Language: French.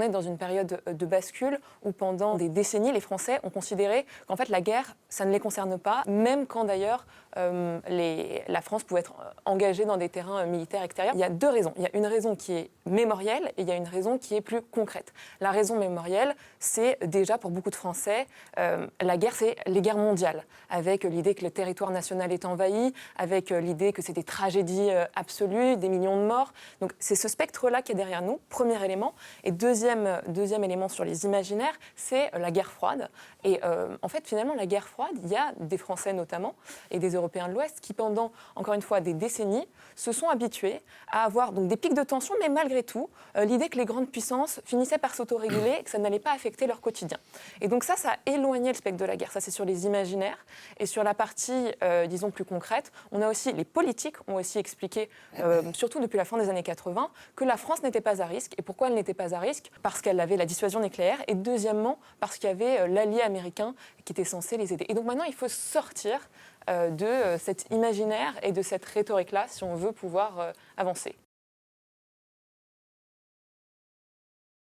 est dans une période de bascule où pendant des décennies, les Français ont considéré qu'en fait la guerre, ça ne les concerne pas, même quand d'ailleurs la France pouvait être engagée dans des terrains militaires extérieurs. Il y a deux raisons. Il y a une raison qui est mémorielle et il y a une raison qui est plus concrète. La raison mémorielle, c'est déjà pour beaucoup de Français, la guerre, c'est les guerres mondiales, avec l'idée que le territoire national est envahi, avec l'idée que c'est des tragédies absolues, des millions de morts. Donc c'est ce spectre-là qui est derrière nous, premier élément. Et deuxième élément sur les imaginaires, c'est la guerre froide. Et en fait, finalement, la guerre froide, il y a des Français notamment, et des Européens de l'Ouest, qui pendant, encore une fois, des décennies, se sont habitués à avoir donc, des pics de tension, mais malgré tout, l'idée que les grandes puissances finissaient par s'autoréguler et que ça n'allait pas affecter leur quotidien. Et donc ça a éloigné le spectre de la guerre. Ça, c'est sur les imaginaires. Et sur la partie, disons, plus concrète, on a aussi, les politiques ont aussi expliqué, surtout depuis la fin des années 80, que la France n'était pas à risque. Et pourquoi elle n'était pas à risque ? Parce qu'elle avait la dissuasion nucléaire et deuxièmement, parce qu'il y avait l'allié américain qui était censé les aider. Et donc maintenant, il faut sortir de cet imaginaire et de cette rhétorique-là si on veut pouvoir avancer.